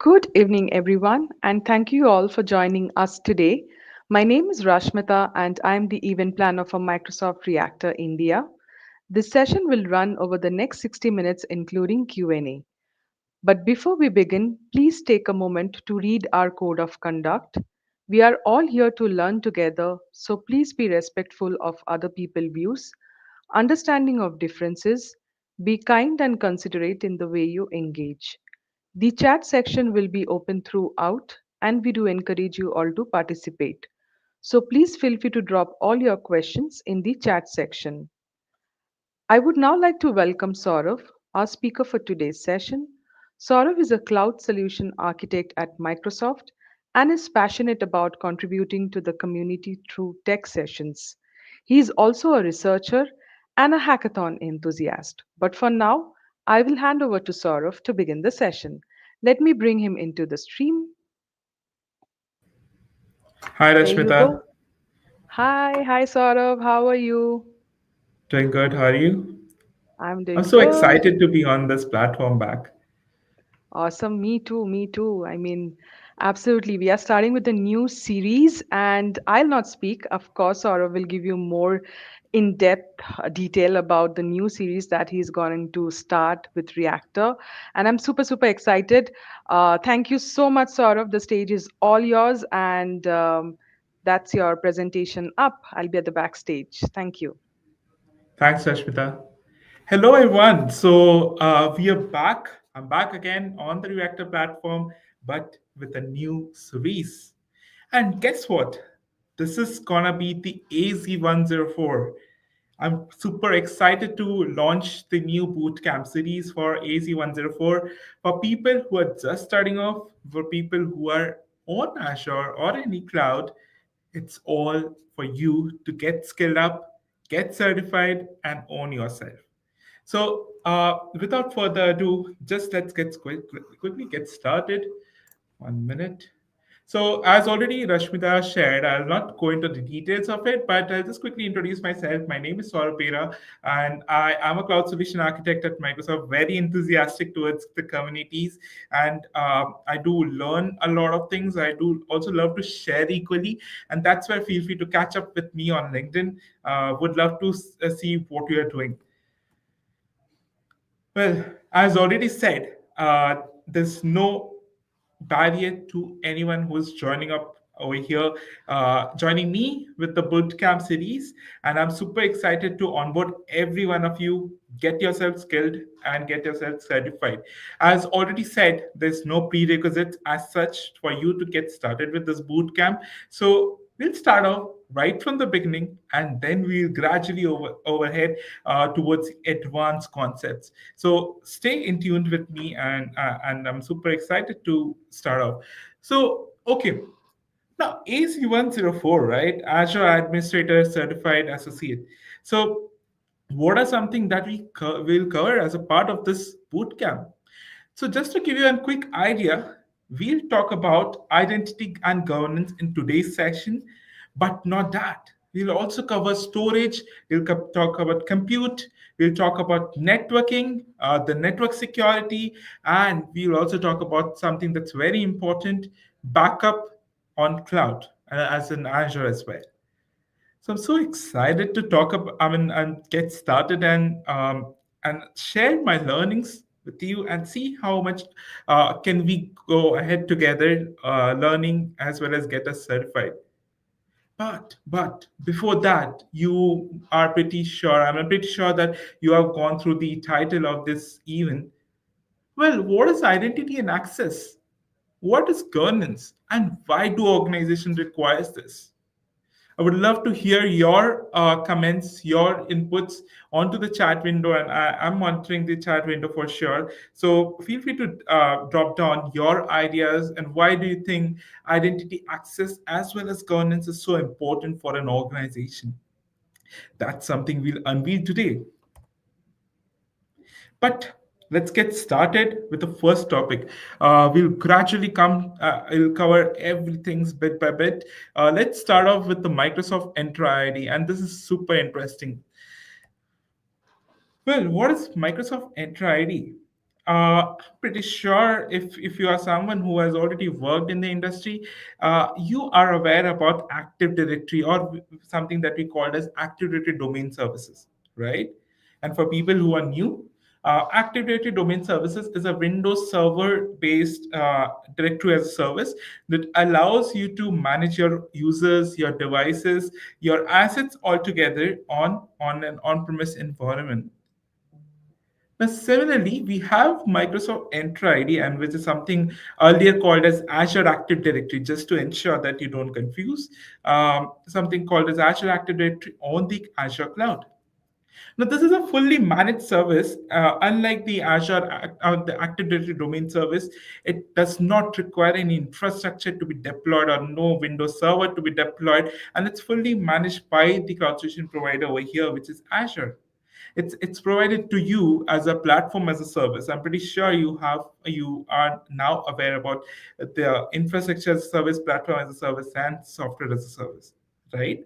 Good evening, everyone, and thank you all for joining us today. My name is Rashmita, and I'm the event planner for Microsoft Reactor India. This session will run over the next 60 minutes, including Q&A. But before we begin, please take a moment to read our code of conduct. We are all here to learn together, so please be respectful of other people's views, understanding of differences, be kind and considerate in the way you engage. The chat section will be open throughout, and we do encourage you all to participate. So please feel free to drop all your questions in the chat section. I would now like to welcome Saurav, our speaker for today's session. Saurav is a cloud solution architect at Microsoft and is passionate about contributing to the community through tech sessions. He is also a researcher and a hackathon enthusiast. But for now, I will hand over to Saurav to begin the session. Let me bring him into the stream. Hi There you Rashmita, go. Hi Saurav, how are you? doing good. How are you? I'm I'm doing so good. excited to be on this platform back. Awesome. Me too. Me too. I mean, absolutely. We are starting with a new series, and I'll not speak. Of course, Saurav will give you more in depth detail about the new series that he's going to start with Reactor. And I'm super, super excited. Thank you so much, Saurav. The stage is all yours, and that's your presentation up. I'll be at the backstage. Thank you. Thanks, Rashmita. Hello, everyone. We are back. I'm back again on the Reactor platform, but with a new series. And guess what? This is gonna be the AZ104. I'm super excited to launch the new bootcamp series for AZ104 for people who are just starting off, for people who are on Azure or any cloud. It's all for you to get skilled up, get certified, and own yourself. Without further ado, just let's quickly get started. 1 minute. So, as already Rashmita shared, I'll not go into the details of it, but I'll just quickly introduce myself. My name is Sourav Bera, and I am a cloud solution architect at Microsoft, very enthusiastic towards the communities. And I do learn a lot of things. I do also love to share equally. And that's where feel free to catch up with me on LinkedIn. Would love to see what you are doing. Well, as already said, there's no barrier to anyone who's joining up over here, joining me with the bootcamp series. And I'm super excited to onboard every one of you, get yourself skilled and get yourself certified. As already said, there's no prerequisites as such for you to get started with this bootcamp. So we'll start off right from the beginning and then we'll gradually overhead towards advanced concepts. So stay in tune with me, and I'm super excited to start off. So okay, now AC104, right? Azure Administrator Certified Associate. So what are something that will cover as a part of this bootcamp? So just to give you a quick idea, we'll talk about identity and governance in today's session, but not that. We'll also cover storage, talk about compute, we'll talk about networking, the network security, and we'll also talk about something that's very important, backup on cloud, as in Azure as well. So I'm so excited to talk about, and get started and share my learnings with you and see how much can we go ahead together, learning as well as get us certified. But before that, you are pretty sure. I'm pretty sure that you have gone through the title of this event. Well, what is identity and access? What is governance, and why do organizations requires this? I would love to hear your comments, your inputs onto the chat window, and I'm monitoring the chat window for sure. So feel free to drop down your ideas and why do you think identity access as well as governance is so important for an organization? That's something we'll unveil today. But let's get started with the first topic. We'll gradually we'll cover everything bit by bit. Let's start off with the Microsoft Entra ID, and this is super interesting. Well, what is Microsoft Entra ID? Pretty sure if you are someone who has already worked in the industry, you are aware about Active Directory or something that we called as Active Directory domain services, right? And for people who are new, Active Directory domain services is a Windows Server based directory as a service that allows you to manage your users, your devices, your assets all together on an on-premise environment. Now, similarly, we have Microsoft Entra ID, and which is something earlier called as Azure Active Directory, just to ensure that you don't confuse. Something called as Azure Active Directory on the Azure cloud. Now, this is a fully managed service. Unlike the the Active Directory domain service, it does not require any infrastructure to be deployed or no Windows server to be deployed, and it's fully managed by the cloud solution provider over here, which is Azure. It's provided to you as a platform as a service. I'm pretty sure you are now aware about the infrastructure as a service, platform as a service, and software as a service, right?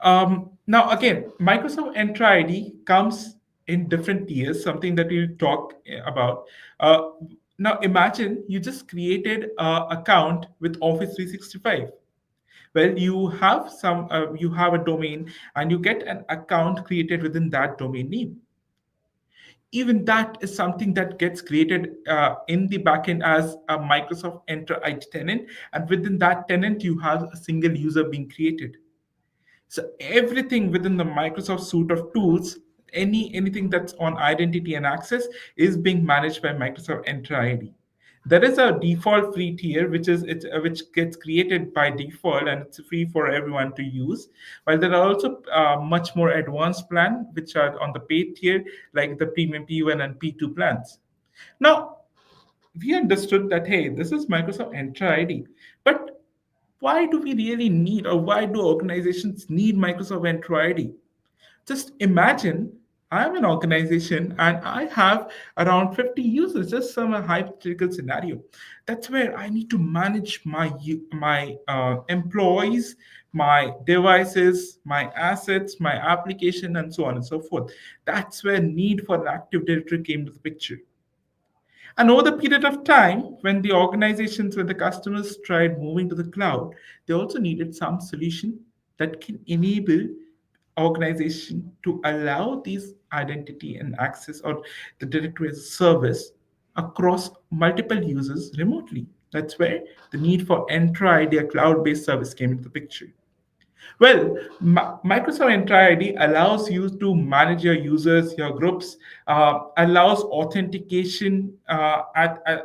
Now, again, Microsoft Entra ID comes in different tiers, something that we'll talk about. Uh, Now, imagine you just created an account with Office 365. Well, you have a domain and you get an account created within that domain name. Even that is something that gets created in the backend as a Microsoft Entra ID tenant, and within that tenant, you have a single user being created. So everything within the Microsoft suite of tools, anything that's on identity and access is being managed by Microsoft Entra ID. There is a default free tier which gets created by default and it's free for everyone to use. While there are also much more advanced plan which are on the paid tier like the premium P1 and P2 plans. Now we understood that hey, this is Microsoft Entra ID, but why do we really need or why do organizations need Microsoft Entra ID? Just imagine I'm an organization and I have around 50 users, just some hypothetical scenario. That's where I need to manage my employees, my devices, my assets, my application, and so on and so forth. That's where need for an Active Directory came to the picture. And over the period of time, when the customers tried moving to the cloud, they also needed some solution that can enable organization to allow these identity and access or the directory as a service across multiple users remotely. That's where the need for Entra ID, a cloud-based service, came into the picture. Well, Microsoft Entra ID allows you to manage your users, your groups, allows authentication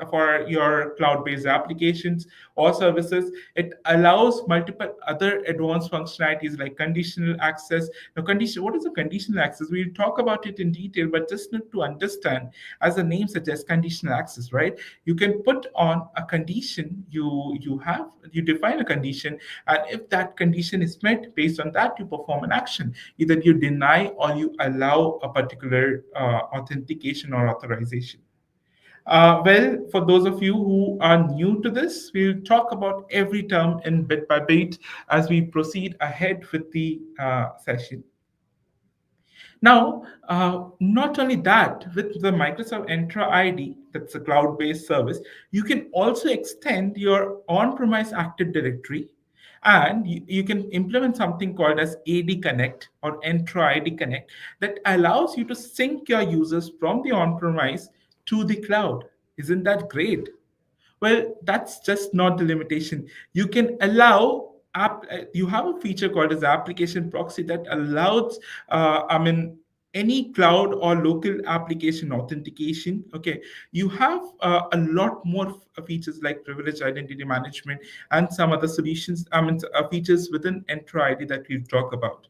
for your cloud-based applications or services. It allows multiple other advanced functionalities like conditional access. Now, what is a conditional access? We'll talk about it in detail, but just need to understand, as the name suggests, conditional access, right? You can put on a condition. You define a condition, and if that condition is met, based on that, you perform an action. Either you deny or you allow a particular authentication or authorization. Well, for those of you who are new to this, we'll talk about every term in bit by bit as we proceed ahead with the session. Now, not only that, with the Microsoft Entra ID, that's a cloud based service, you can also extend your on premise Active Directory and you can implement something called as AD Connect or Entra ID Connect that allows you to sync your users from the on premise to the cloud. Isn't that great? Well, that's just not the limitation. You can allow you have a feature called as application proxy that allows, any cloud or local application authentication. Okay, you have a lot more features like privileged identity management and some other solutions. Features within Entra ID that we'll talk about.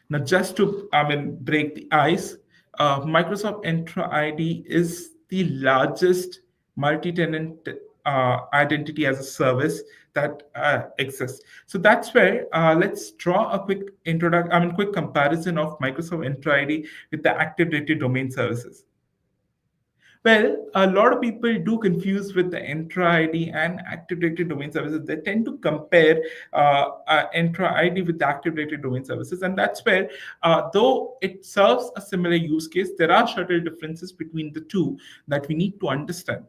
Now, just to break the ice, Microsoft Entra ID is the largest multi-tenant identity as a service that exists. So that's where let's draw a quick comparison of Microsoft Entra ID with the Active Directory domain services. Well, a lot of people do confuse with the Entra ID and Active Directory domain services. They tend to compare Entra ID with the Active Directory domain services, and that's where, though it serves a similar use case, there are subtle differences between the two that we need to understand.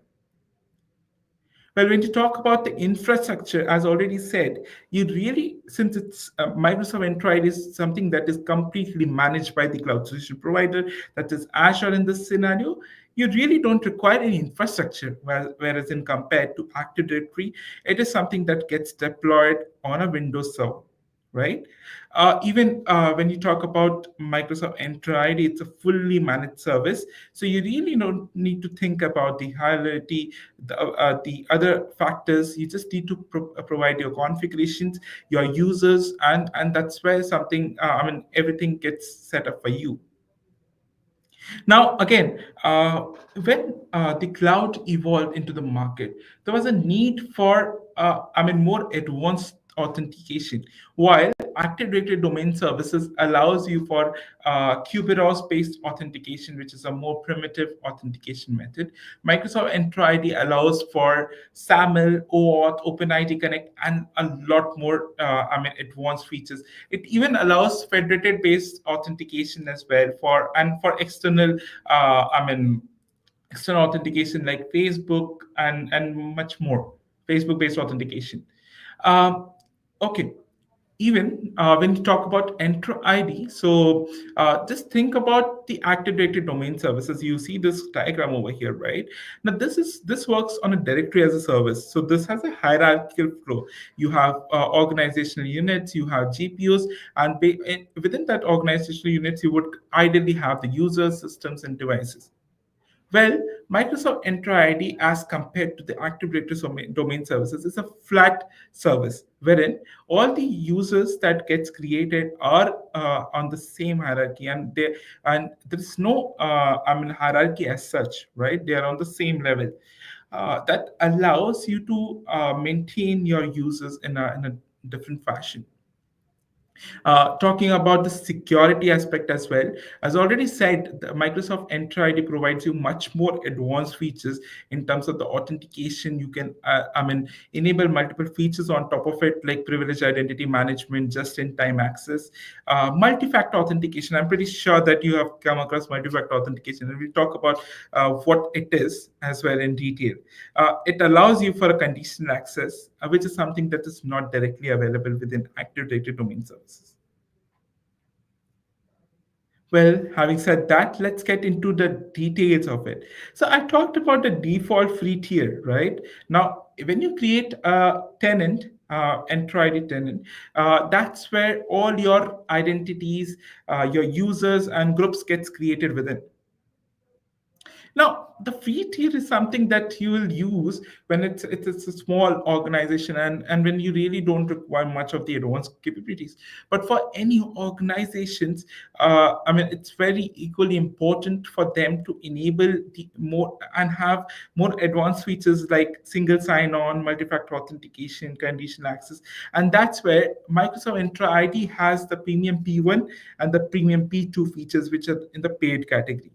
Well, when you talk about the infrastructure, as already said, you really, since it's Microsoft Entra is something that is completely managed by the cloud solution provider, that is Azure in this scenario, you really don't require any infrastructure. Whereas in compared to Active Directory, it is something that gets deployed on a Windows server, right? Even when you talk about Microsoft Entra ID, it's a fully managed service. So you really don't need to think about the hierarchy, the other factors. You just need to provide your configurations, your users, and that's where something, everything gets set up for you. Now, again, when the cloud evolved into the market, there was a need for, more advanced authentication. While Active Directory Domain Services allows you for Kubernetes-based authentication, which is a more primitive authentication method, Microsoft Entra ID allows for SAML, OAuth, OpenID Connect, and a lot more, advanced features. It even allows federated-based authentication as well for external, external authentication like Facebook and much more. Facebook-based authentication. Um, okay, even when you talk about Entra ID, so just think about the Active Directory domain services. You see this diagram over here, right? Now this works on a directory as a service. So this has a hierarchical flow. You have organizational units, you have GPUs, and within that organizational units, you would ideally have the users, systems, and devices. Well, Microsoft Entra ID, as compared to the Active Directory domain services, is a flat service wherein all the users that gets created are on the same hierarchy, and there is no hierarchy as such, right? They are on the same level. That allows you to maintain your users in a different fashion. Talking about the security aspect as well, as already said, the Microsoft Entra ID provides you much more advanced features in terms of the authentication. You can, enable multiple features on top of it, like privileged identity management, just-in-time access, multi-factor authentication. I'm pretty sure that you have come across multi-factor authentication, and we'll talk about what it is as well in detail. It allows you for a conditional access, which is something that is not directly available within Active Directory domain services. Well, having said that, let's get into the details of it. So I talked about the default free tier, right? Now, when you create a tenant, Entra ID tenant, that's where all your identities, your users and groups gets created within. Now, the free tier is something that you will use when it's a small organization, and when you really don't require much of the advanced capabilities. But for any organizations, it's very equally important for them to enable the more and have more advanced features like single sign-on, multi-factor authentication, conditional access, and that's where Microsoft Entra ID has the premium P1 and the premium P2 features, which are in the paid category.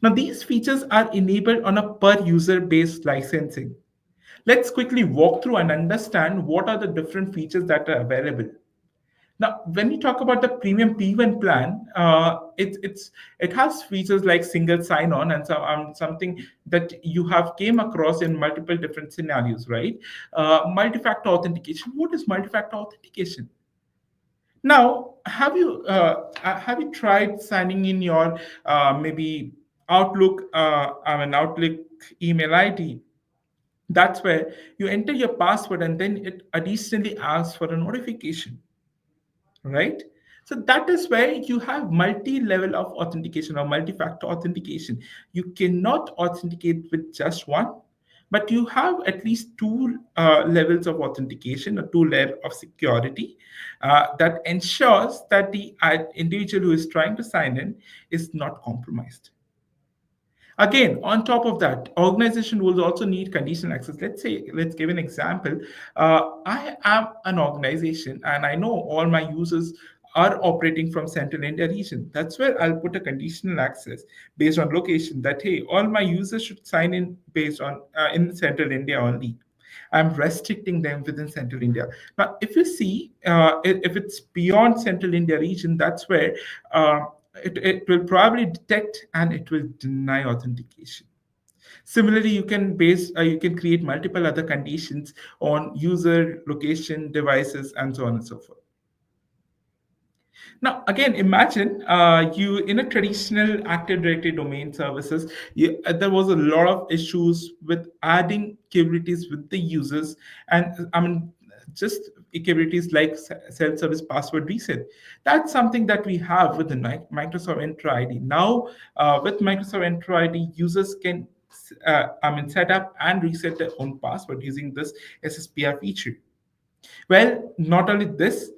Now, these features are enabled on a per user based licensing. Let's quickly walk through and understand what are the different features that are available. Now, when we talk about the premium P1 plan, it has features like single sign-on and something that you have came across in multiple different scenarios, right? Multi-factor authentication. What is multi-factor authentication? Now, have you tried signing in your maybe Outlook, Outlook email ID? That's where you enter your password and then it additionally asks for a notification, right? So that is where you have multi-level of authentication or multi-factor authentication. You cannot authenticate with just one, but you have at least two levels of authentication, a two layer of security that ensures that the individual who is trying to sign in is not compromised. Again, on top of that, organization will also need conditional access. Let's give an example. I am an organization and I know all my users are operating from Central India region. That's where I'll put a conditional access based on location that, hey, all my users should sign in based on in Central India only. I'm restricting them within Central India. Now, if you see, if it's beyond Central India region, that's where uh, it will probably detect and it will deny authentication. Similarly, you can create multiple other conditions on user, location, devices, and so on and so forth. Now, again, imagine you in a traditional Active Directory domain services, there was a lot of issues with adding capabilities with the users, and I mean, just capabilities like self-service password reset. That's something that we have with the Microsoft Entra ID. Now, with Microsoft Entra ID, users can set up and reset their own password using this SSPR feature. Well, not only this,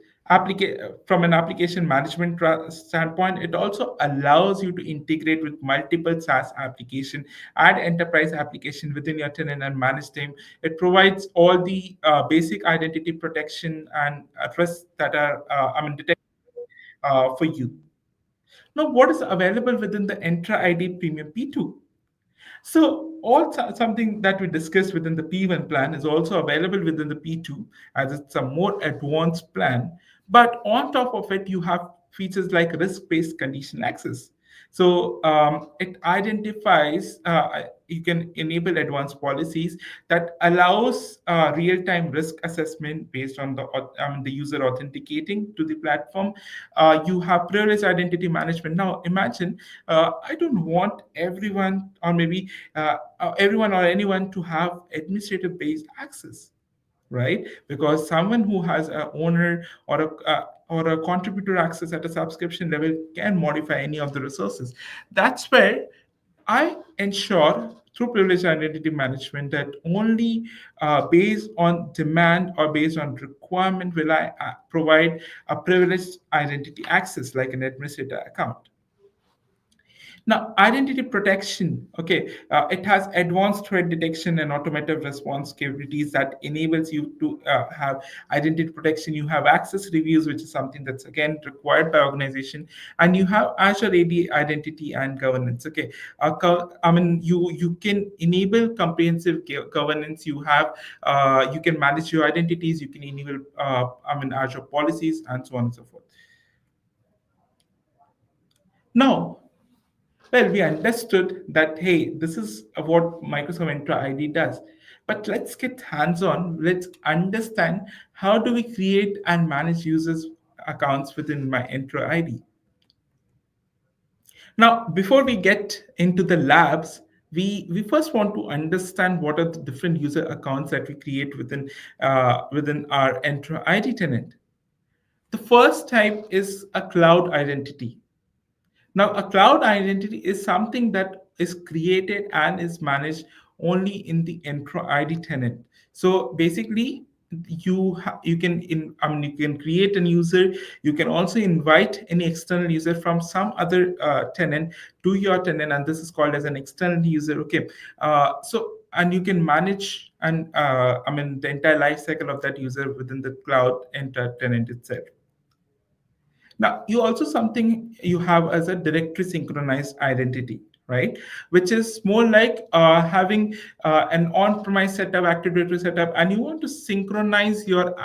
from an application management standpoint, it also allows you to integrate with multiple SaaS application, add enterprise application within your tenant and manage them. It provides all the basic identity protection and trust that are, detected for you. Now, what is available within the Entra ID Premium P2? So something that we discussed within the P1 plan is also available within the P2 as it's a more advanced plan. But on top of it, you have features like risk-based conditional access. So it identifies, you can enable advanced policies that allows real-time risk assessment based on the user authenticating to the platform. You have privileged identity management. Now imagine I don't want everyone or maybe everyone or anyone to have administrative based access, right? Because someone who has a owner or a contributor access at a subscription level can modify any of the resources. That's where I ensure through privileged identity management that only based on demand or based on requirement will I provide a privileged identity access like an administrator account. Now, identity protection, okay, it has advanced threat detection and automated response capabilities that enables you to have identity protection. You have access reviews, which is something that's again required by organization, and you have Azure AD identity and governance. Okay, you can enable comprehensive governance. You can manage your identities. You can enable Azure policies and so on and so forth. Now, well, we understood that, hey, this is what Microsoft Entra ID does. But let's get hands on. Let's understand how do we create and manage users' accounts within my Entra ID. Now, before we get into the labs, we first want to understand what are the different user accounts that we create within our Entra ID tenant. The first type is a cloud identity. Now, a cloud identity is something that is created and is managed only in the Entra ID tenant. So basically, you can you can create an user. You can also invite any external user from some other tenant to your tenant, and this is called as an external user. Okay, and you can manage and the entire life cycle of that user within the cloud Entra tenant itself. Now, you also something you have as a directory synchronized identity, right? Which is more like having an on-premise setup, Active Directory setup, and you want to synchronize your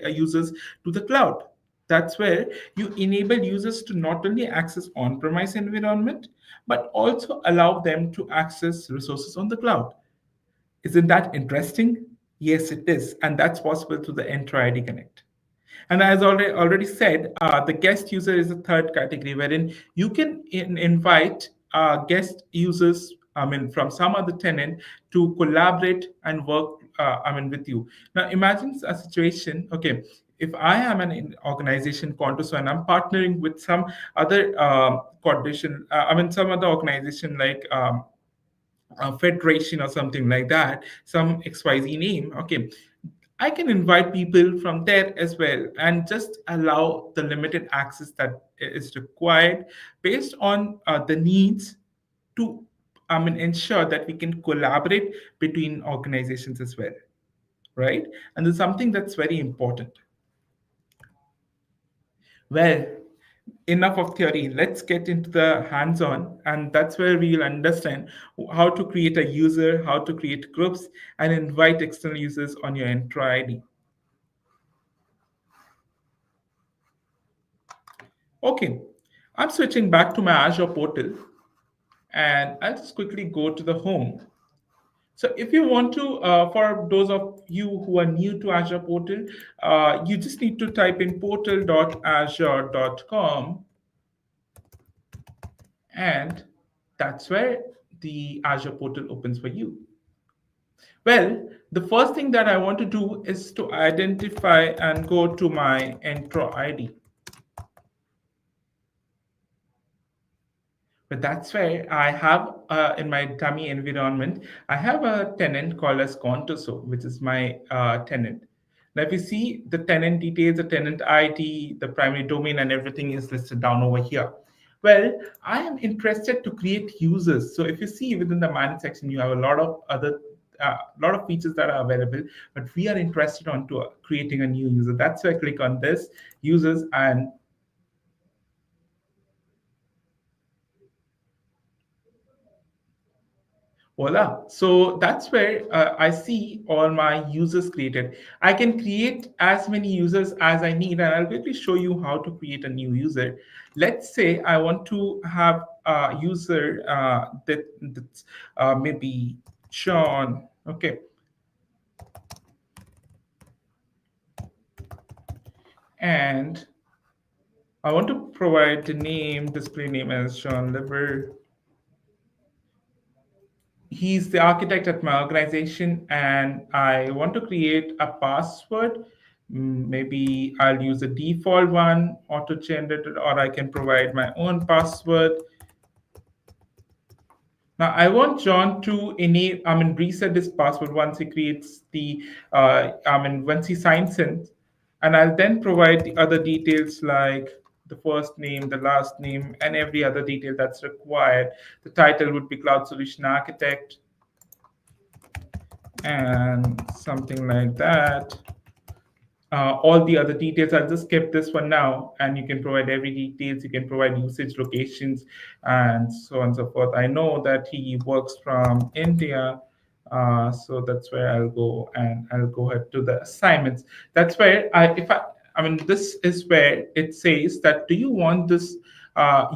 users to the cloud. That's where you enable users to not only access on-premise environment, but also allow them to access resources on the cloud. Isn't that interesting? Yes, it is, and that's possible through the Entra ID Connect. And as already said, the guest user is the third category, wherein you can invite guest users, from some other tenant to collaborate and work, with you. Now, imagine a situation. Okay, if I am an organization, Contoso, and I'm partnering with some other some other organization like. A federation or something like that, some XYZ name. Okay, I can invite people from there as well and just allow the limited access that is required based on the needs to ensure that we can collaborate between organizations as well, right? And there's something that's very important. Well, enough of theory. Let's get into the hands on, and that's where we will understand how to create a user, how to create groups, and invite external users on your intro ID. Okay, I'm switching back to my Azure portal, and I'll just quickly go to the home. So if you want to, for those of you who are new to Azure portal, you just need to type in portal.azure.com, and that's where the Azure portal opens for you. Well, the first thing that I want to do is to identify and go to my intro ID. But that's where I have in my dummy environment, I have a tenant called as Contoso, which is my tenant. Now, if you see the tenant details, the tenant ID, the primary domain, and everything is listed down over here. Well, I am interested to create users. So if you see within the manage section, you have a lot of other lot of features that are available, but we are interested onto creating a new user. That's why I click on this users, and voila. So that's where I see all my users created. I can create as many users as I need, and I'll quickly show you how to create a new user. Let's say I want to have a user that's maybe Sean. Okay, and I want to provide the name, display name as Sean Liver. He's the architect at my organization, and I want to create a password. Maybe I'll use the default one, auto generated, or I can provide my own password. Now I want John to reset his password once he creates once he signs in, and I'll then provide the other details like the first name, the last name, and every other detail that's required. The title would be Cloud Solution Architect and something like that. All the other details, I'll just skip this one now, and you can provide every details. You can provide usage locations and so on and so forth. I know that he works from India, so that's where I'll go, and I'll go ahead to the assignments. That's where this is where it says that do you want this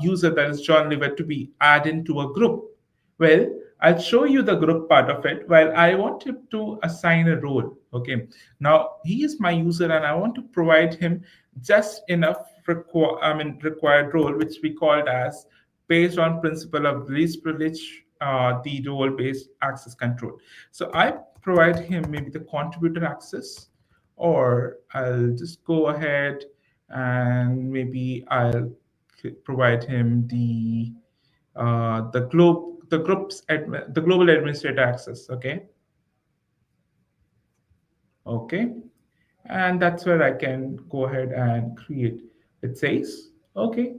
user that is John Liver to be added into a group? Well, I'll show you the group part of it. While I want him to assign a role. Okay. Now he is my user, and I want to provide him just enough required role, which we called as based on principle of least privilege, the role-based access control. So I provide him maybe the contributor access, or I'll just go ahead and maybe I'll provide him the global administrator access. Okay, and that's where I can go ahead and create. It says okay,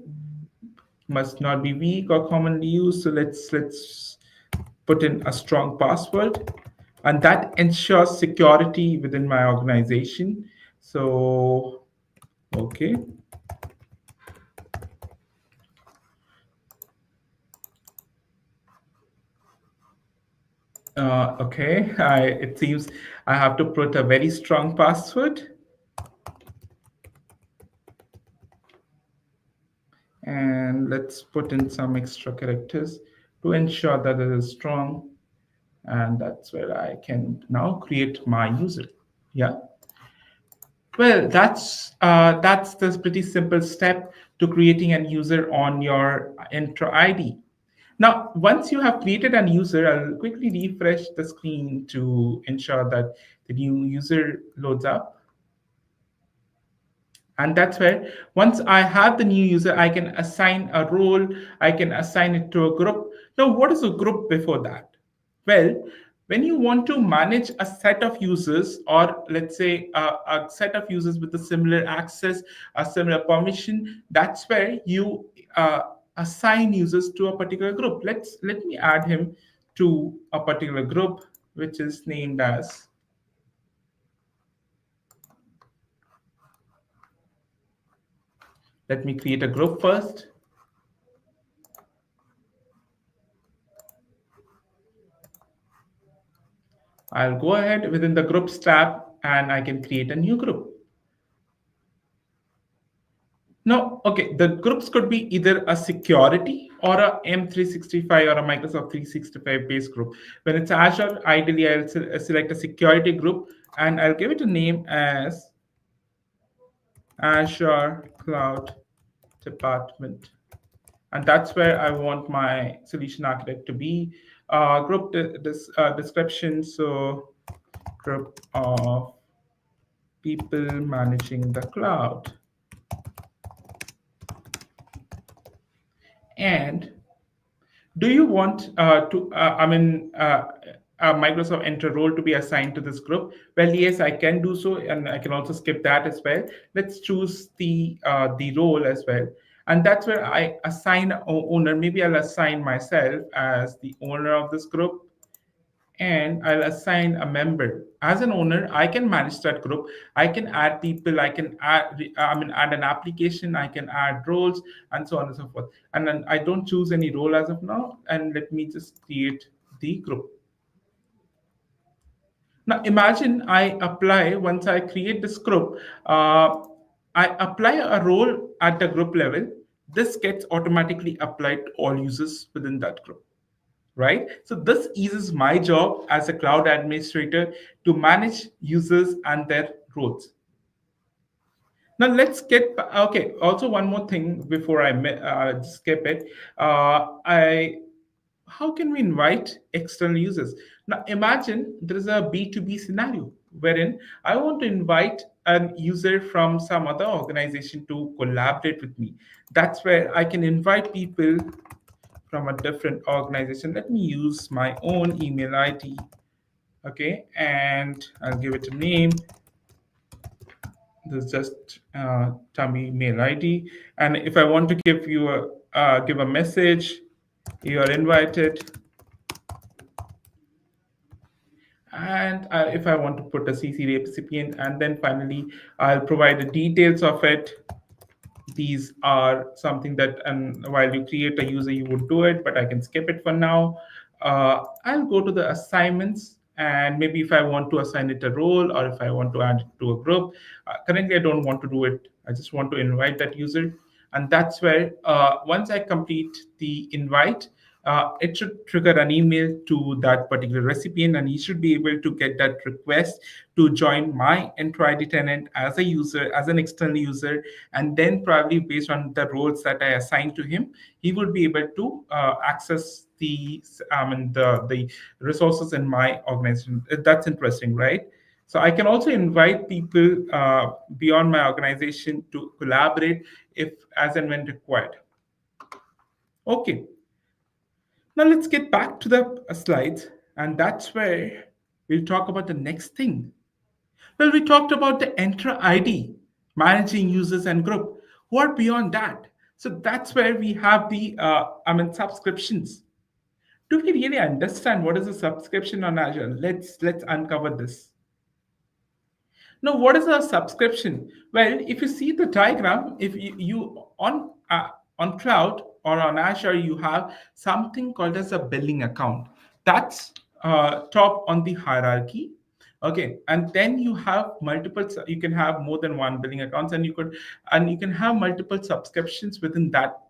must not be weak or commonly used. So let's put in a strong password, and that ensures security within my organization. So okay. Okay, it seems I have to put a very strong password, and let's put in some extra characters to ensure that it is strong, and that's where I can now create my user. Yeah. Well, that's this pretty simple step to creating a user on your intro ID. Now, once you have created a user, I'll quickly refresh the screen to ensure that the new user loads up. And that's where once I have the new user, I can assign a role, I can assign it to a group. Now, what is a group before that? Well, when you want to manage a set of users, or let's say a set of users with a similar access, a similar permission, that's where you assign users to a particular group. Let me add him to a particular group, which is named as Let me create a group first. I'll go ahead within the groups tab and I can create a new group. Now, okay, the groups could be either a security or a M365 or a Microsoft 365 based group. When it's Azure, ideally I'll select a security group and I'll give it a name as Azure Cloud Department. And that's where I want my solution architect to be. Group description, so group of people managing the cloud. And do you want a Microsoft Enter role to be assigned to this group? Well, yes, I can do so, and I can also skip that as well. Let's choose the role as well, and that's where I assign owner. Maybe I'll assign myself as the owner of this group, and I'll assign a member. As an owner, I can manage that group. I can add people. I can add an application. I can add roles, and so on and so forth. And then I don't choose any role as of now. And let me just create the group. Now imagine I apply once I create this group. I apply a role at the group level. This gets automatically applied to all users within that group, right? So this eases my job as a cloud administrator to manage users and their roles. Now let's get okay. Also, one more thing before I skip it. I How can we invite external users? Now imagine there is a B2B scenario wherein I want to invite a user from some other organization to collaborate with me. That's where I can invite people from a different organization. Let me use my own email ID. Okay, and I'll give it a name. This is just tummy mail ID. And if I want to give you give a message, you are invited. And if I want to put a CC recipient, and then finally I'll provide the details of it. These are something that, and while you create a user you would do it, but I can skip it for now. I'll go to the assignments, and maybe if I want to assign it a role or if I want to add it to a group. Currently I don't want to do it. I just want to invite that user, and that's where once I complete the invite, it should trigger an email to that particular recipient, and he should be able to get that request to join my Enter ID tenant as a user, as an external user, and then probably based on the roles that I assign to him, he would be able to access the resources in my organization. That's interesting, right? So I can also invite people beyond my organization to collaborate if as and when required. Okay, now let's get back to the slides, and that's where we'll talk about the next thing. Well, we talked about the Enter ID, managing users and group. What beyond that? So that's where we have the subscriptions. Do we really understand what is a subscription on Azure? Let's uncover this. Now, what is a subscription? Well, if you see the diagram, if you on cloud or on Azure, you have something called as a billing account. That's top on the hierarchy. Okay, and then you have multiple. You can have more than one billing accounts, and you can have multiple subscriptions within that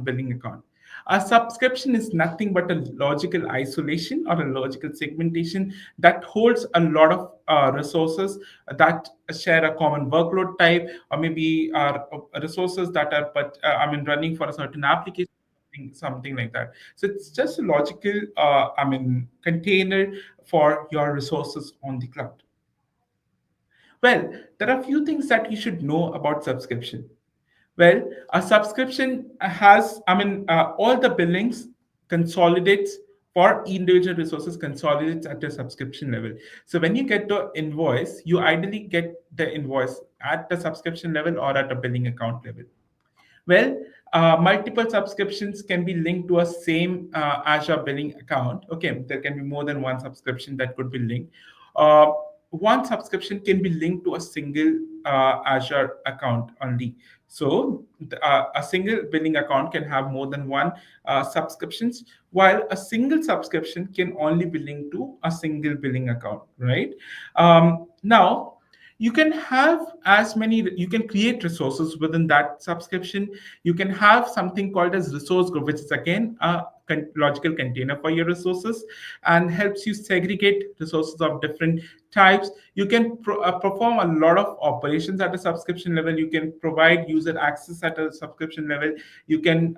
billing account. A subscription is nothing but a logical isolation or a logical segmentation that holds a lot of resources that share a common workload type, or maybe are resources that are running for a certain application. Something like that. So it's just a logical, container for your resources on the cloud. Well, there are a few things that you should know about subscription. Well, a subscription has, all the billings consolidates for individual resources consolidates at the subscription level. So when you get the invoice, you ideally get the invoice at the subscription level or at a billing account level. Well, multiple subscriptions can be linked to a same Azure billing account. Okay, there can be more than one subscription that could be linked. Uh, one subscription can be linked to a single Azure account only. So a single billing account can have more than one subscriptions, while a single subscription can only be linked to a single billing account, right? Now you can have as many, you can create resources within that subscription. You can have something called as resource group, which is again a logical container for your resources, and helps you segregate resources of different types. You can perform a lot of operations at a subscription level. You can provide user access at a subscription level. You can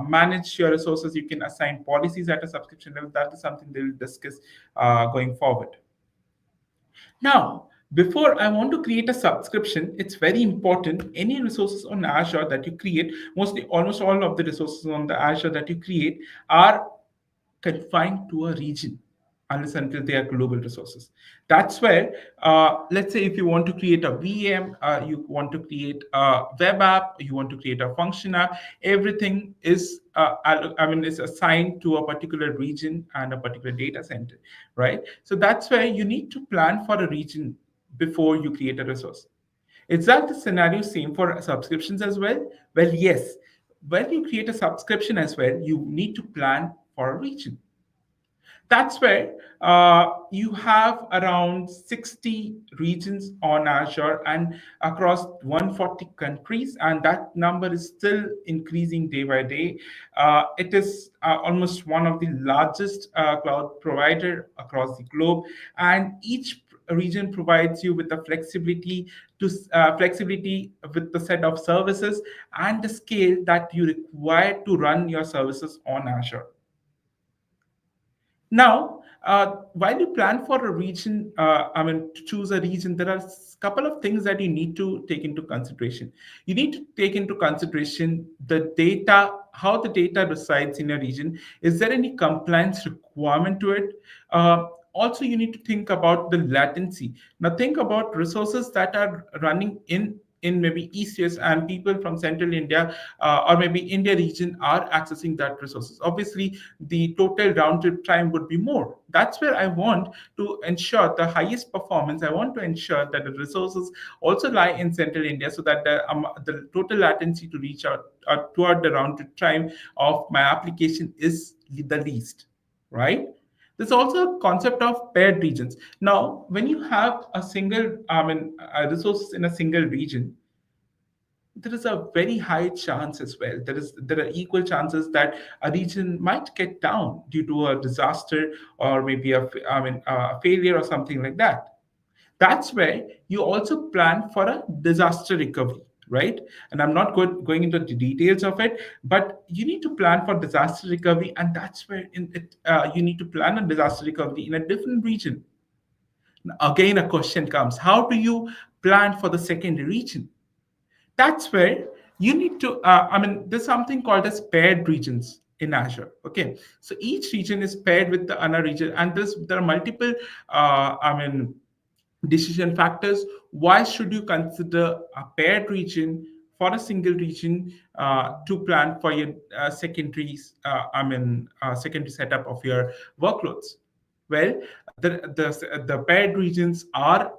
manage your resources. You can assign policies at a subscription level. That is something they will discuss going forward. Now, before I want to create a subscription, it's very important any resources on Azure that you create, mostly almost all of the resources on the Azure that you create are confined to a region unless until they are global resources. That's where, let's say, if you want to create a VM, you want to create a web app, you want to create a function app, everything is, is assigned to a particular region and a particular data center, right? So that's where you need to plan for a region before you create a resource. Is that the scenario same for subscriptions as well? Well, yes. When you create a subscription as well, you need to plan for a region. That's where you have around 60 regions on Azure and across 140 countries, and that number is still increasing day by day. It is almost one of the largest cloud provider across the globe, and each region provides you with the flexibility with the set of services and the scale that you require to run your services on Azure. Now, while you plan for a region, to choose a region, there are a couple of things that you need to take into consideration. You need to take into consideration the data, how the data resides in a region. Is there any compliance requirement to it? Also, you need to think about the latency. Now, think about resources that are running in maybe ECS, and people from central India or maybe India region are accessing that resources. Obviously, the total round trip time would be more. That's where I want to ensure the highest performance. I want to ensure that the resources also lie in central India so that the total latency to reach out toward the round trip time of my application is the least, right? There's also a concept of paired regions. Now, when you have a single, resources in a single region, there is a very high chance as well. There are equal chances that a region might get down due to a disaster or maybe a failure or something like that. That's where you also plan for a disaster recovery, right? And I'm not going into the details of it, but you need to plan for disaster recovery, and that's where you need to plan a disaster recovery in a different region. Again, a question comes: how do you plan for the second region? That's where you need to there's something called as paired regions in Azure. Okay, so each region is paired with the another region, and there are multiple decision factors. Why should you consider a paired region for a single region to plan for your secondary setup of your workloads? Well, the paired regions are,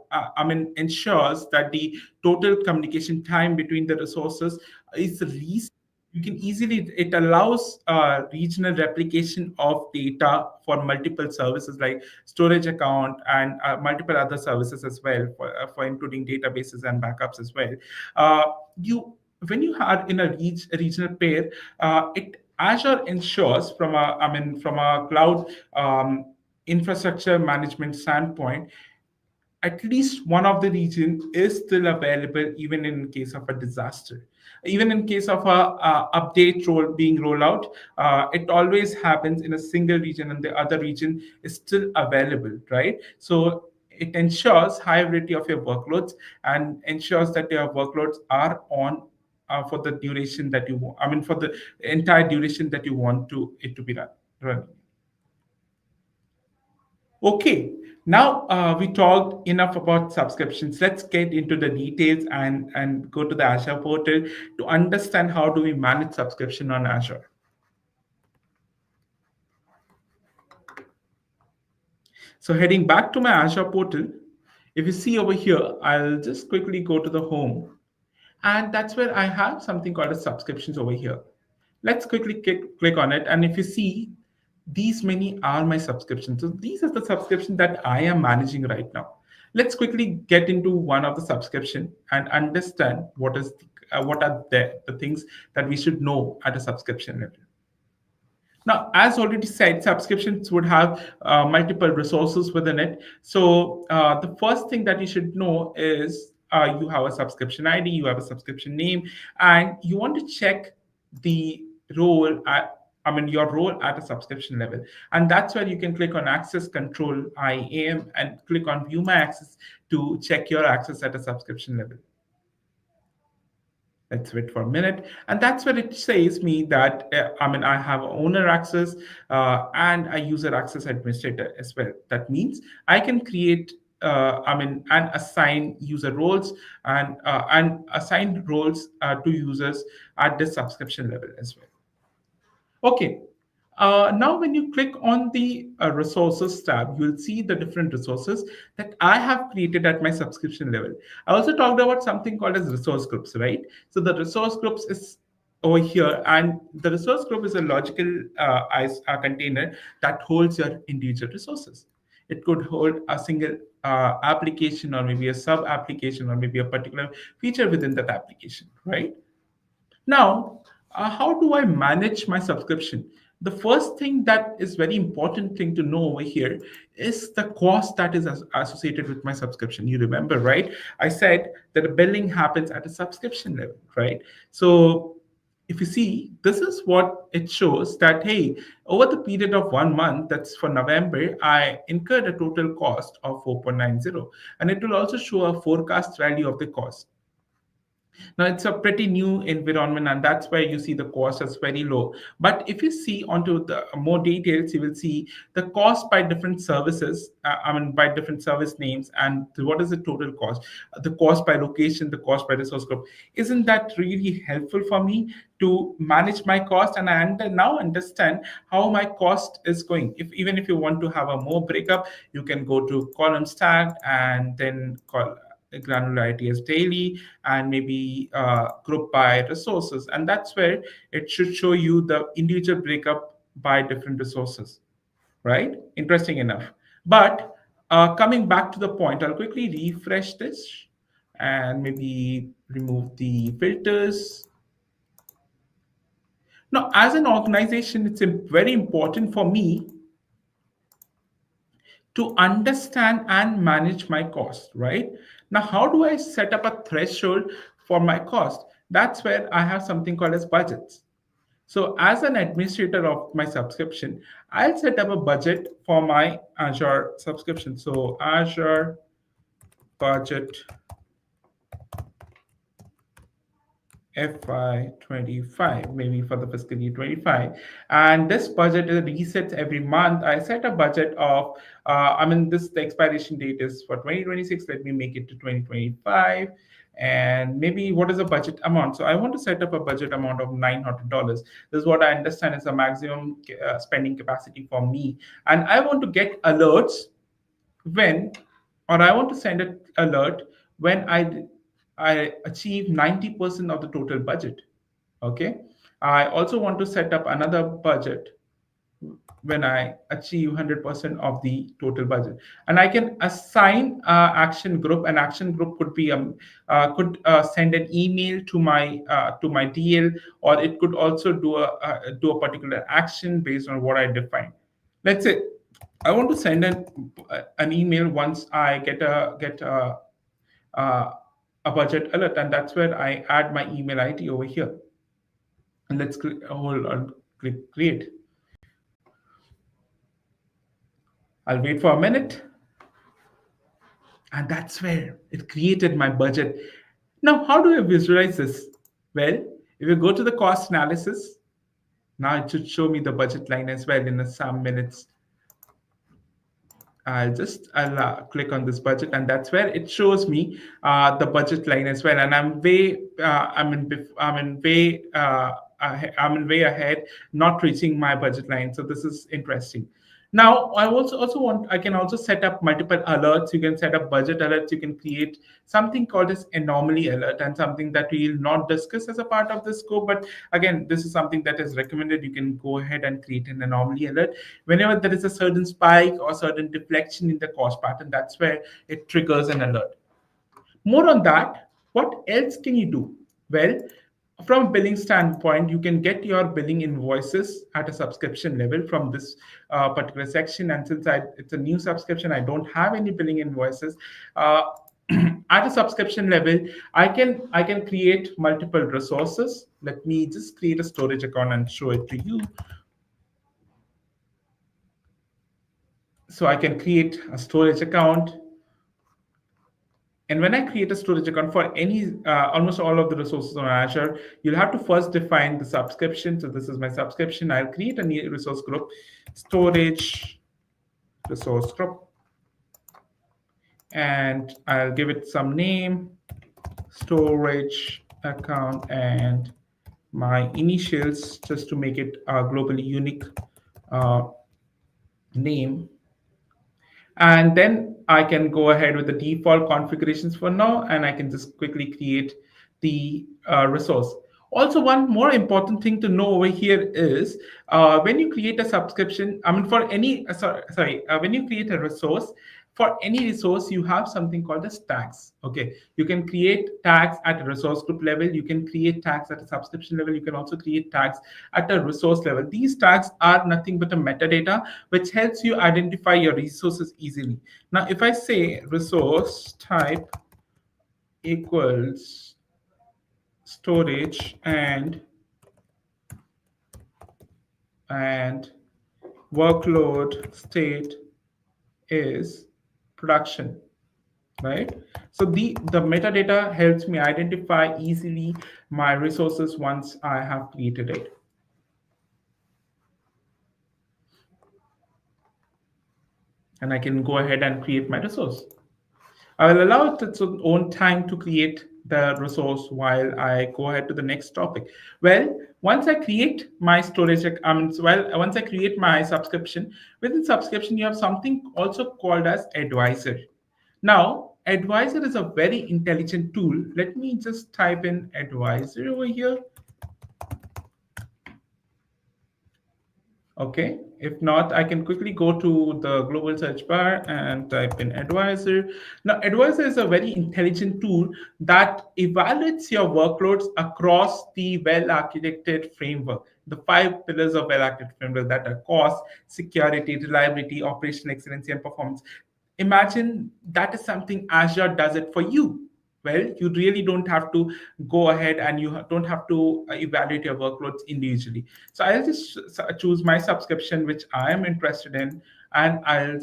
ensures that the total communication time between the resources is the least. You can easily, it allows regional replication of data for multiple services like storage account and multiple other services as well, for including databases and backups as well. You When you are in a regional pair, it Azure ensures from a cloud infrastructure management standpoint, at least one of the region is still available even in case of a disaster. Even in case of a update being rolled out, it always happens in a single region and the other region is still available, right? So it ensures high availability of your workloads and ensures that your workloads are on for the duration that you want, for the entire duration that you want to it to be running. Okay, now we talked enough about subscriptions. Let's get into the details and go to the Azure portal to understand how do we manage subscription on Azure. So heading back to my Azure portal, If you see over here, I'll just quickly go to the home, and that's where I have something called as subscriptions over here. Let's quickly click on it, and if you see, these many are my subscriptions. So these are the subscription that I am managing right now. Let's quickly get into one of the subscription and understand what are the things that we should know at a subscription level. Now, as already said, subscriptions would have multiple resources within it. So, the first thing that you should know is you have a subscription ID, you have a subscription name, and you want to check the role at your role at a subscription level. And that's where you can click on Access Control IAM and click on View My Access to check your access at a subscription level. Let's wait for a minute, and that's where it says me that I have owner access and a user access administrator as well. That means I can create and assign user roles and assign roles to users at the subscription level as well. Okay. Now, when you click on the resources tab, you'll see the different resources that I have created at my subscription level. I also talked about something called as resource groups, right? So the resource groups is over here, and the resource group is a logical container that holds your individual resources. It could hold a single application, or maybe a sub application, or maybe a particular feature within that application, right? Now, how do I manage my subscription? The first thing that is very important thing to know over here is the cost that is associated with my subscription. You remember, right? I said that the billing happens at a subscription level, right? So if you see, this is what it shows that, hey, over the period of 1 month, that's for November, I incurred a total cost of 4.90. And it will also show a forecast value of the cost. Now it's a pretty new environment, and that's why you see the cost is very low. But if you see onto the more details, you will see the cost by different services, by different service names, and what is the total cost, the cost by location, the cost by resource group. Isn't that really helpful for me to manage my cost? And now understand how my cost is going. If even if you want to have a more breakup, you can go to column stack and then call granularity as daily, and maybe group by resources, and that's where it should show you the individual breakup by different resources, right? Interesting enough. But coming back to the point, I'll quickly refresh this and maybe remove the filters. Now, as an organization, it's very important for me to understand and manage my cost, right? Now, how do I set up a threshold for my cost? That's where I have something called as budgets. So, as an administrator of my subscription, I'll set up a budget for my Azure subscription. So, Azure budget FY25, maybe for the fiscal year 25. And this budget is resets every month. I set a budget of, the expiration date is for 2026. Let me make it to 2025. And maybe what is the budget amount? So I want to set up a budget amount of $900. This is what I understand is the maximum spending capacity for me. And I want to get alerts when, or I want to send an alert when I achieve 90% of the total budget. Okay. I also want to set up another budget when I achieve 100% of the total budget. And I can assign action group. An action group could be could send an email to my DL, or it could also do a particular action based on what I define. Let's say I want to send an email once I uh, a budget alert, and that's where I add my email ID over here. And let's hold on, click create. I'll wait for a minute, and that's where it created my budget. Now, how do I visualize this? Well, if you go to the cost analysis, now it should show me the budget line as well in some minutes. I'll click on this budget, and that's where it shows me the budget line as well. And I'm in way ahead, not reaching my budget line. So this is interesting. Now, I can also set up multiple alerts. You can set up budget alerts. You can create something called as anomaly alert, and something that we will not discuss as a part of the scope. But again, this is something that is recommended. You can go ahead and create an anomaly alert whenever there is a certain spike or certain deflection in the cost pattern. That's where it triggers an alert. More on that, what else can you do? Well, from a billing standpoint, you can get your billing invoices at a subscription level from this particular section. And since it's a new subscription, I don't have any billing invoices. Uh, at a subscription level, I can create multiple resources. Let me just create a storage account and show it to you. So I can create a storage account. And when I create a storage account for any, almost all of the resources on Azure, you'll have to first define the subscription. So this is my subscription. I'll create a new resource group, storage resource group, and I'll give it some name, storage account, and my initials just to make it a globally unique uh, name. And then I can go ahead with the default configurations for now, and I can just quickly create the resource. Also, one more important thing to know over here is when you create a subscription, I mean, for any, when you create a resource, for any resource, you have something called as tags. Okay, you can create tags at a resource group level. You can create tags at a subscription level. You can also create tags at a resource level. These tags are nothing but a metadata which helps you identify your resources easily. Now, if I say resource type equals storage and workload state is production, right? So the metadata helps me identify easily my resources once I have created it. And I can go ahead and create my resource. I will allow it its own time to create the resource while I go ahead to the next topic. Well, once I create my storage, once I create my subscription, within subscription, you have something also called as advisor. Now, advisor is a very intelligent tool. Let me just type in advisor over here. Okay, if not, I can quickly go to the global search bar and type in advisor. Now, advisor is a very intelligent tool that evaluates your workloads across the well-architected framework. The five pillars of well-architected framework that are cost, security, reliability, operational excellence, and performance. Imagine that is something Azure does it for you. Well, you really don't have to go ahead and you don't have to evaluate your workloads individually. So I'll just choose my subscription, which I am interested in, and I'll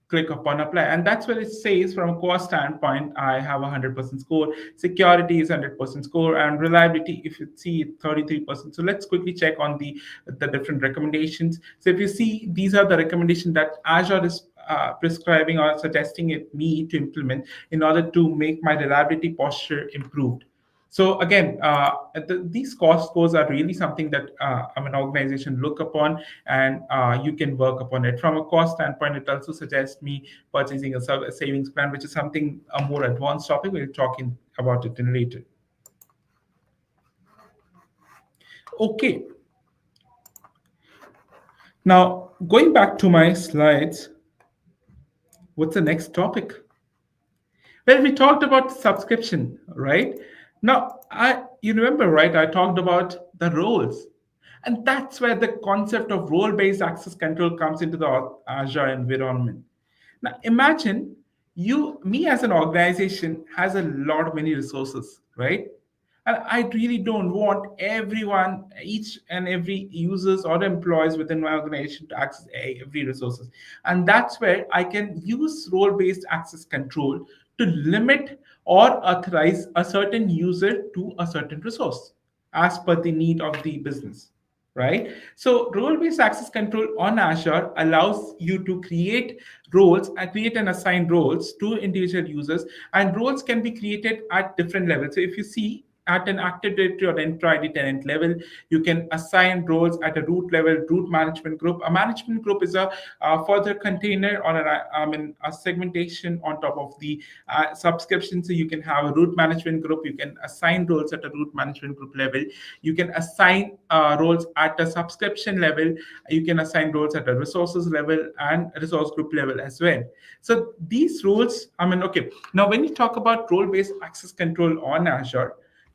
click upon apply. And that's where it says from a cost standpoint, I have a 100% score. Security is 100% score, and reliability, if you see, 33%. So let's quickly check on the different recommendations. So if you see, these are the recommendations that Azure is prescribing or suggesting it me to implement in order to make my reliability posture improved. So again, these cost scores are really something that an organization look upon, and you can work upon it. From a cost standpoint, it also suggests me purchasing a savings plan, which is something a more advanced topic. We'll talk about it in later. Okay. Now, going back to my slides, what's the next topic? Well, we talked about subscription, right? Now, you remember, right? I talked about the roles. And that's where the concept of role-based access control comes into the Azure environment. Now, imagine me as an organization has a lot of many resources, right? And I really don't want everyone, each and every users or employees within my organization to access every resources. And that's where I can use role-based access control to limit or authorize a certain user to a certain resource as per the need of the business, right? So role-based access control on Azure allows you to create roles and create and assign roles to individual users, and roles can be created at different levels. So if you see, at an Active Directory or Enter ID tenant level. You can assign roles at a root level, root management group. A management group is a further container or a segmentation on top of the subscription. So you can have a root management group. You can assign roles at a root management group level. You can assign roles at a subscription level. You can assign roles at a resources level and resource group level as well. So these rules, okay. Now, when you talk about role-based access control on Azure,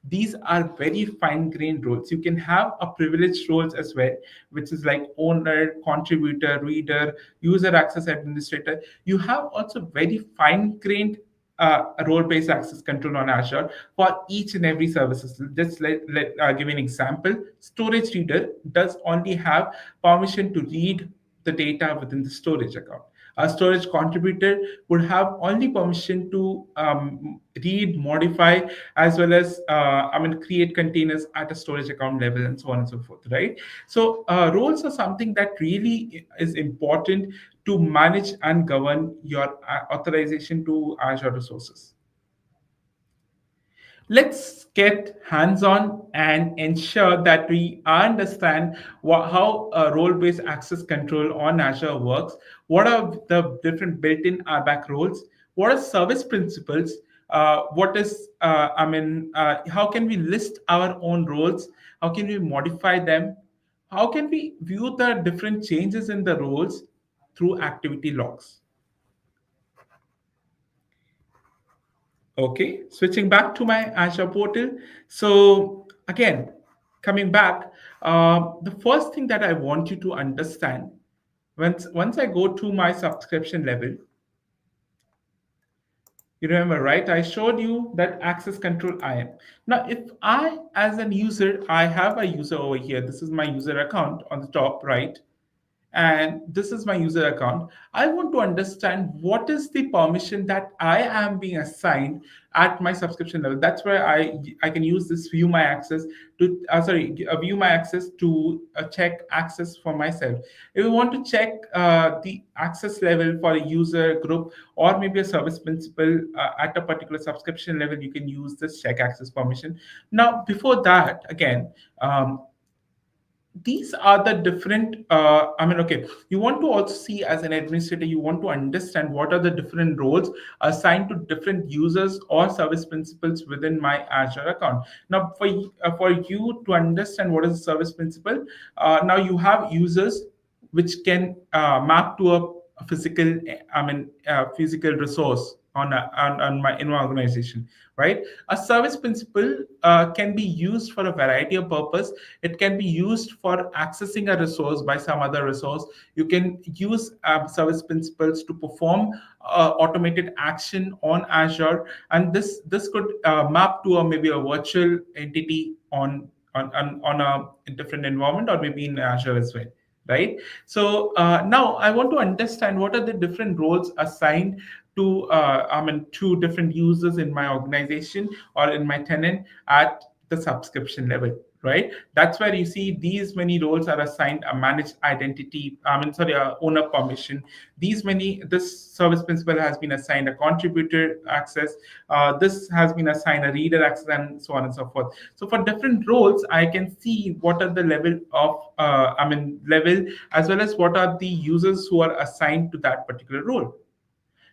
these are very fine-grained roles. You can have a privileged roles as well, which is like owner, contributor, reader, user access administrator. You have also very fine-grained role-based access control on Azure for each and every services. Just let give you an example. Storage reader does only have permission to read the data within the storage account. A storage contributor would have only permission to read, modify, as well as create containers at a storage account level, and so on and so forth. Right. So roles are something that really is important to manage and govern your authorization to Azure resources. Let's get hands on and ensure that we understand how role based access control on Azure works. What are the different built in RBAC roles? What are service principles? What is, how can we list our own roles? How can we modify them? How can we view the different changes in the roles through activity logs? Okay, switching back to my Azure portal. So again, coming back, the first thing that I want you to understand, once I go to my subscription level, you remember, right? I showed you that access control IAM. Now, if I, as an user, I have a user over here. This is my user account on the top right, and this is my user account. I want to understand what is the permission that I am being assigned at my subscription level. That's where I can use this view my access to view my access to check access for myself. If you want to check the access level for a user group or maybe a service principal at a particular subscription level, you can use this check access permission. Now, before that, again, these are the different okay, you want to also see as an administrator, you want to understand what are the different roles assigned to different users or service principals within my Azure account. Now for you to understand what is a service principal, now you have users which can map to a physical physical resource in my organization, right? A service principal can be used for a variety of purpose. It can be used for accessing a resource by some other resource. You can use service principals to perform automated action on Azure, and this could map to maybe a virtual entity on a different environment or maybe in Azure as well. Right. So now I want to understand what are the different roles assigned to to different users in my organization or in my tenant at the subscription level, right? That's where you see these many roles are assigned a managed identity, owner permission. This service principal has been assigned a contributor access. This has been assigned a reader access, and so on and so forth. So for different roles, I can see what are the level of, level, as well as what are the users who are assigned to that particular role.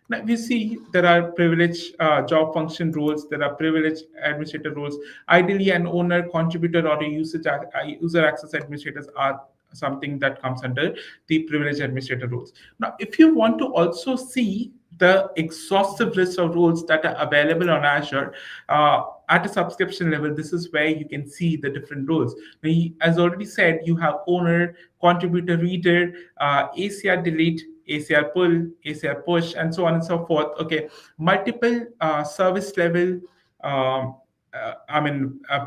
Now, we see there are privileged job function roles, there are privileged administrator roles. Ideally, an owner, contributor, or a user access administrators are something that comes under the privileged administrator roles. Now, if you want to also see the exhaustive list of roles that are available on Azure at a subscription level, this is where you can see the different roles. Now, as already said, you have owner, contributor, reader, ACR delete, ACR pull, ACR push, and so on and so forth. Okay, multiple service level, um, uh, I mean, uh,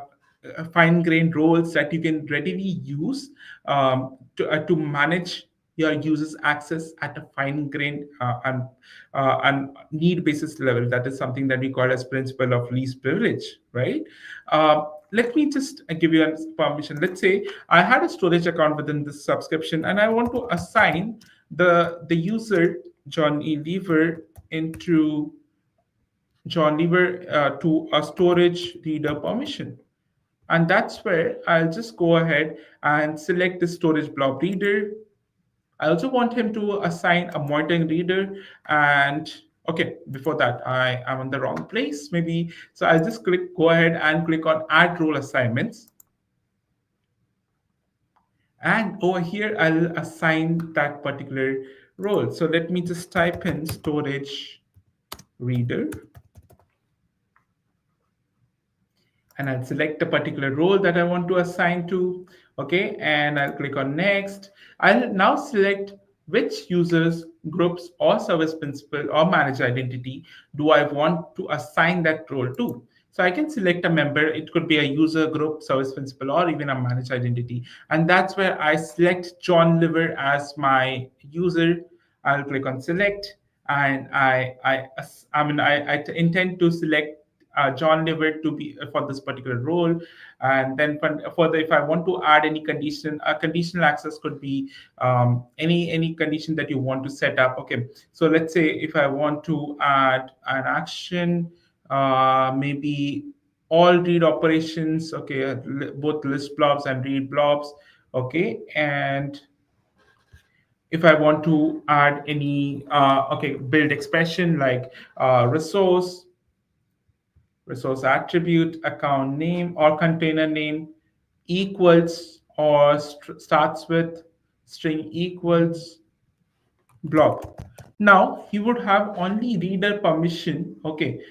fine-grained roles that you can readily use to manage your users' access at a fine-grained and need basis level. That is something that we call as principle of least privilege, right? Let me just give you a permission. Let's say I had a storage account within this subscription, and I want to assign the user John E. Lever into John Lever to a storage reader permission. And that's where I'll just go ahead and select the storage blob reader. I also want him to assign a monitoring reader. And okay, before that, I am in the wrong place maybe. So I'll just go ahead and click on add role assignments. And over here, I'll assign that particular role. So let me just type in storage reader, and I'll select a particular role that I want to assign to. Okay, and I'll click on next. I'll now select which users, groups, or service principal or managed identity do I want to assign that role to. So I can select a member. It could be a user, group, service principal, or even a managed identity. And that's where I select John Liver as my user. I'll click on select, and I intend to select John Levitt to be for this particular role. And then further, if I want to add any condition, a conditional access could be any condition that you want to set up. Okay, so let's say if I want to add an action, maybe all read operations. Okay, both list blobs and read blobs. Okay, and if I want to add any okay build expression like resource attribute, account name, or container name equals or starts with string equals blob. Now he would have only reader permission, okay,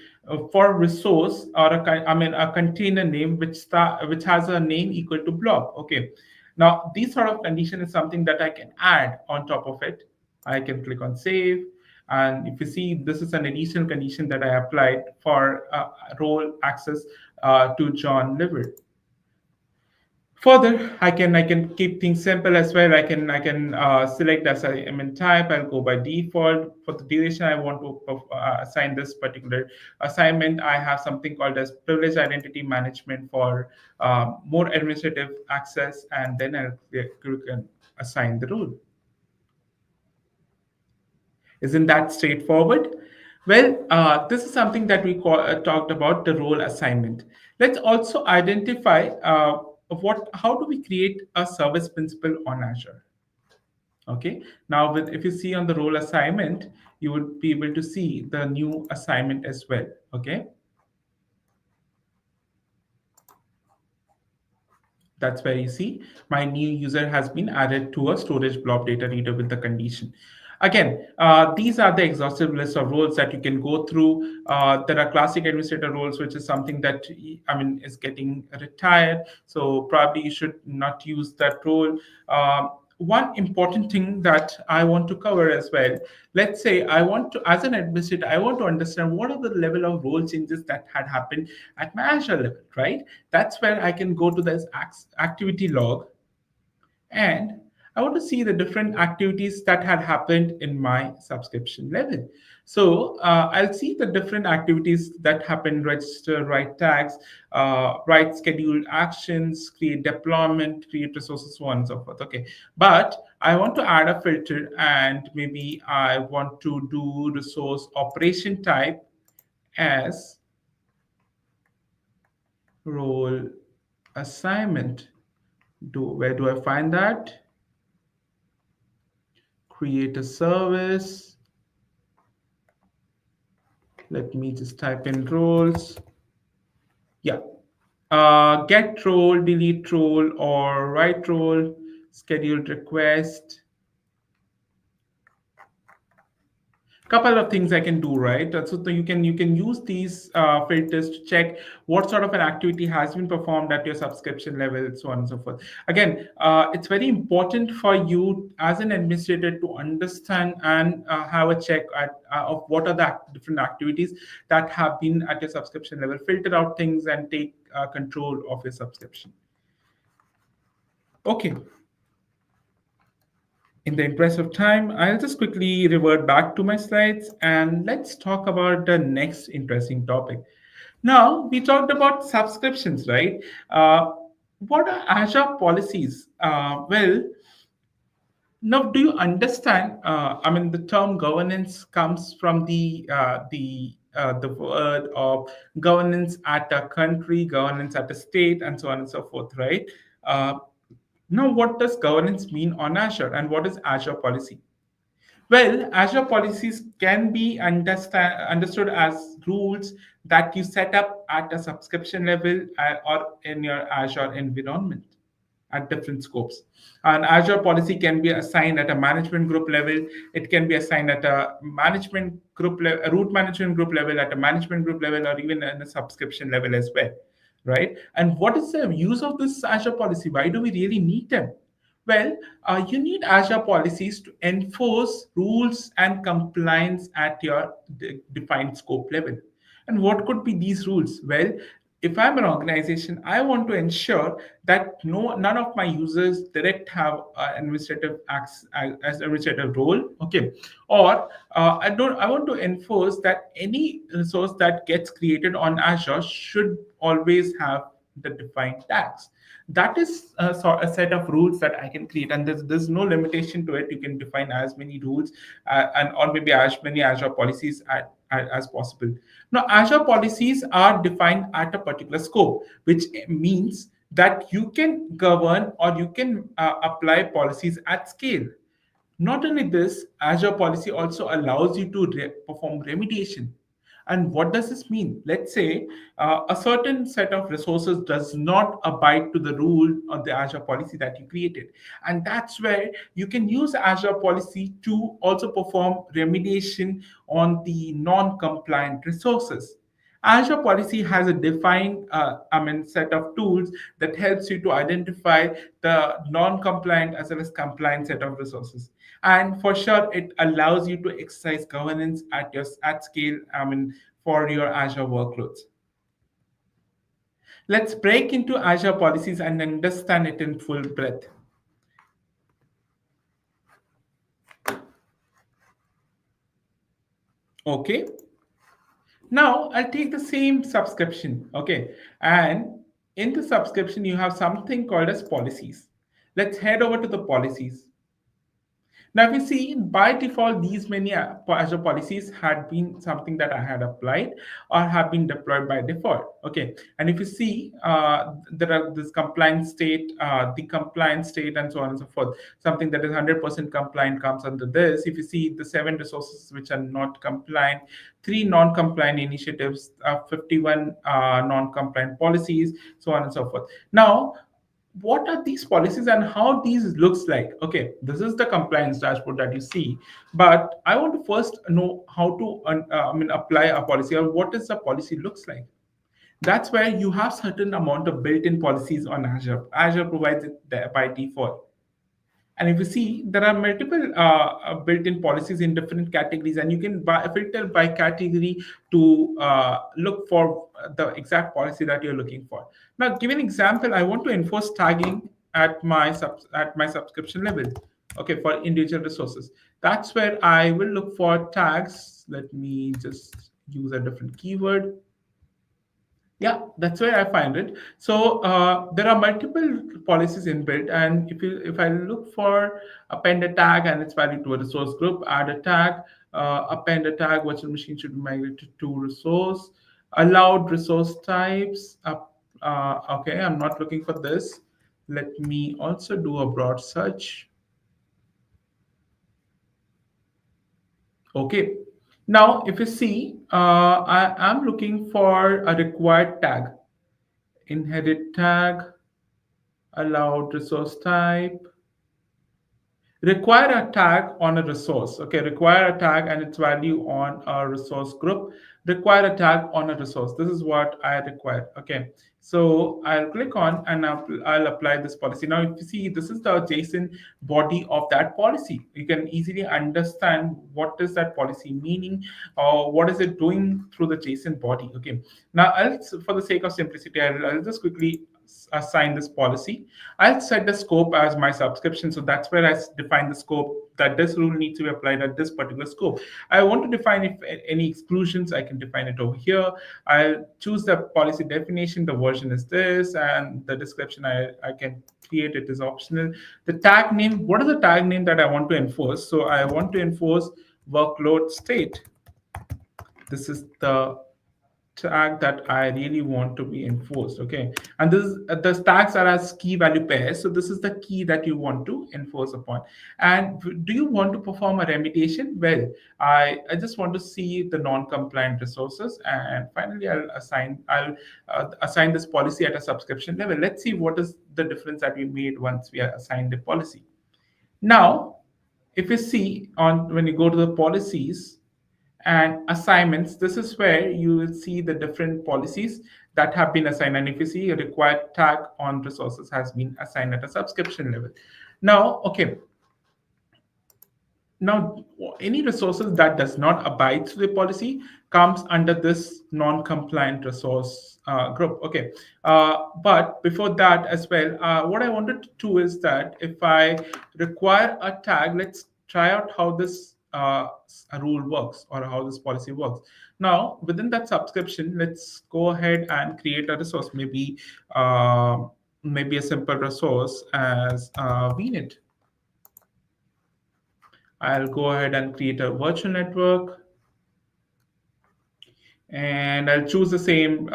for resource or a container name which has a name equal to blob. Okay. Now these sort of condition is something that I can add on top of it. I can click on save, and if you see, this is an additional condition that I applied for role access to John Liver. Further, I can keep things simple as well. I can select as I am in type. I'll go by default. For the duration, I want to assign this particular assignment. I have something called as privilege identity management for more administrative access, and then I'll click and assign the role. Isn't that straightforward? Well, this is something that we talked about the role assignment. Let's also identify how do we create a service principal on Azure. Okay, now if you see on the role assignment, you would be able to see the new assignment as well. Okay, that's where you see my new user has been added to a storage blob data reader with the condition. Again, these are the exhaustive list of roles that you can go through. There are classic administrator roles, which is something that is getting retired. So probably you should not use that role. One important thing that I want to cover as well. Let's say I want to, as an administrator, I want to understand what are the level of role changes that had happened at my Azure level, right? That's where I can go to this activity log, and I want to see the different activities that had happened in my subscription level. So I'll see the different activities that happen: register, write tags, write scheduled actions, create deployment, create resources, so on and so forth. Okay, but I want to add a filter, and maybe I want to do resource operation type as role assignment. Where do I find that? Create a service. Let me just type in roles. Yeah. Get role, delete role, or write role, scheduled request. Couple of things I can do, right? So you can use these filters to check what sort of an activity has been performed at your subscription level, so on and so forth. Again, it's very important for you as an administrator to understand and have a check of what are the different activities that have been at your subscription level. Filter out things and take control of your subscription. Okay, in the interest of time, I'll just quickly revert back to my slides and let's talk about the next interesting topic. Now, we talked about subscriptions, right? What are Azure policies? Well, Now, do you understand? I mean, the term governance comes from the word of governance at a country, governance at a state, and so on and so forth, right? Uh, Now, what does governance mean on Azure, and what is Azure policy? Well, Azure policies can be understood as rules that you set up at a subscription level or in your Azure environment at different scopes. An Azure policy can be assigned at a management group level. It can be assigned at a management group level, a root management group level, at a management group level, or even at a subscription level as well, right? And what is the use of this Azure policy? Why do we really need them? Well, you need Azure policies to enforce rules and compliance at your defined scope level. And what could be these rules? Well, if I'm an organization, I want to ensure that none of my users direct have administrative acts as administrative role. Okay, or I want to enforce that any resource that gets created on Azure should always have the defined tags. That is a set of rules that I can create, and there's no limitation to it. You can define as many rules and or maybe as many Azure policies as possible. Now, Azure policies are defined at a particular scope, which means that you can govern or you can apply policies at scale. Not only this, Azure policy also allows you to perform remediation. And what does this mean? Let's say a certain set of resources does not abide to the rule of the Azure policy that you created. And that's where you can use Azure policy to also perform remediation on the non compliant resources. Azure policy has a defined, set of tools that helps you to identify the non-compliant as well as compliant set of resources. And for sure, it allows you to exercise governance at scale. For your Azure workloads. Let's break into Azure policies and understand it in full breadth. Okay. Now I'll take the same subscription. Okay. And in the subscription, you have something called as policies. Let's head over to the policies. Now, if you see, by default, these many Azure policies had been something that I had applied or have been deployed by default. Okay, and if you see, there are this compliance state, the compliance state, and so on and so forth. Something that is 100% compliant comes under this. If you see the 7 resources which are not compliant, 3 non-compliant initiatives, 51 non-compliant policies, so on and so forth. Now, what are these policies and how these looks like? Okay, this is the compliance dashboard that you see, but I want to first know how to apply a policy, or what does the policy looks like. That's where you have certain amount of built-in policies on Azure provides it there by default. And if you see, there are multiple built-in policies in different categories, and you can filter by category to look for the exact policy that you're looking for. Now, give an example. I want to enforce tagging at my subscription level. Okay, for individual resources. That's where I will look for tags. Let me just use a different keyword. Yeah, that's where I find it. So there are multiple policies inbuilt, and if I look for append a tag and it's valid to a resource group, add a tag, append a tag, virtual machine should be migrated to resource, allowed resource types. Okay, I'm not looking for this. Let me also do a broad search. Okay. Now, if you see, I am looking for a required tag, inherit tag, allowed resource type, require a tag on a resource. Okay, require a tag and its value on a resource group, require a tag on a resource. This is what I require. Okay, so I'll click on and I'll apply this policy. Now, if you see, this is the JSON body of that policy. You can easily understand what is that policy meaning, or what is it doing through the JSON body. Okay, now for the sake of simplicity, I'll just quickly assign this policy. I'll set the scope as my subscription. So that's where I define the scope, that this rule needs to be applied at this particular scope. I want to define if any exclusions, I can define it over here. I'll choose the policy definition. The version is this, and the description I can create it is optional. The tag name, what is the tag name that I want to enforce? So I want to enforce workload state. This is the tag that I really want to be enforced. Okay, and this the tags are as key value pairs. So this is the key that you want to enforce upon. And do you want to perform a remediation? Well, I just want to see the non-compliant resources, and finally I'll assign this policy at a subscription level. Let's see what is the difference that we made once we assigned the policy. Now, if you see on when you go to the policies and assignments, this is where you will see the different policies that have been assigned. And if you see a required tag on resources has been assigned at a subscription level. Now, okay, now, any resources that does not abide to the policy comes under this non-compliant resource group. Okay, but before that as well, what I wanted to do is that if I require a tag, let's try out how this rule works or how this policy works. Now, within that subscription, let's go ahead and create a resource. Maybe a simple resource as vnet. I'll go ahead and create a virtual network, and I'll choose the same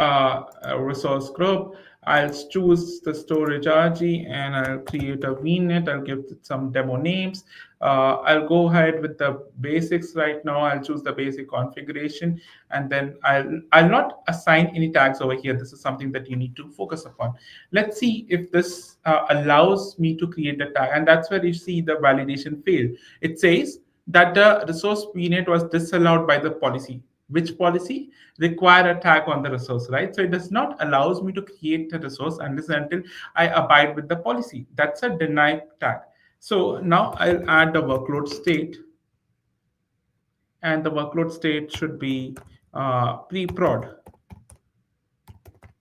resource group. I'll choose the storage RG and I'll create a VNet. I'll give it some demo names. I'll go ahead with the basics right now. I'll choose the basic configuration, and then I'll not assign any tags over here. This is something that you need to focus upon. Let's see if this allows me to create a tag, and that's where you see the validation failed. It says that the resource VNet was disallowed by the policy. Which policy? Require a tag on the resource, right? So it does not allows me to create a resource unless until I abide with the policy. That's a deny tag. So now I'll add the workload state, and the workload state should be pre-prod.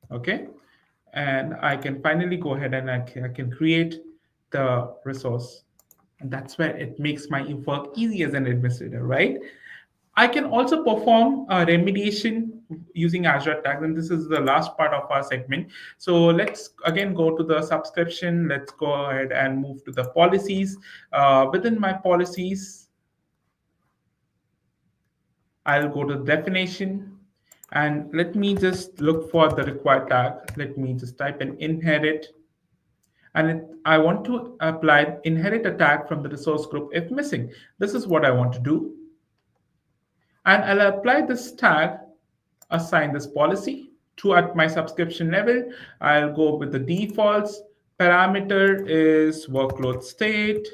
Okay, and I can finally go ahead and I can create the resource, and that's where it makes my work easy as an administrator, right? I can also perform a remediation using Azure tags, and this is the last part of our segment. So let's again go to the subscription. Let's go ahead and move to the policies. Within my policies, I'll go to definition, and let me just look for the required tag. Let me just type in inherit, and I want to apply inherit a tag from the resource group if missing. This is what I want to do, and I'll apply this tag, assign this policy to at my subscription level. I'll go with the defaults. Parameter is workload state.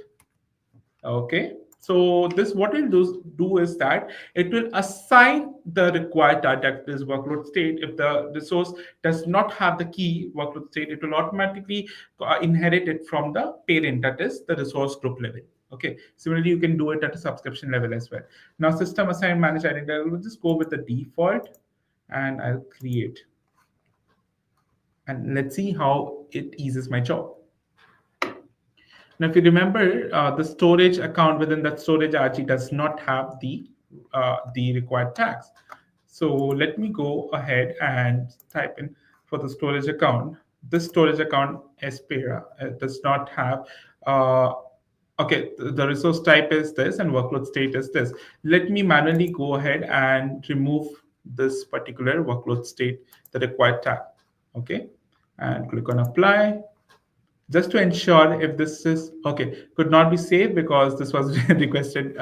Okay. So this what it do is that it will assign the required tag, that is workload state. If the resource does not have the key workload state, it will automatically inherit it from the parent, that is the resource group level. Okay. Similarly, you can do it at a subscription level as well. Now, system assign manage identity. I will just go with the default, and I'll create. And let's see how it eases my job. Now, if you remember, the storage account within that storage RG does not have the required tags. So let me go ahead and type in for the storage account. This storage account Espera does not have. Okay, the resource type is this, and workload state is this. Let me manually go ahead and remove this particular workload state, the required tag. Okay, and click on apply, just to ensure if this is okay. Could not be saved because this was requested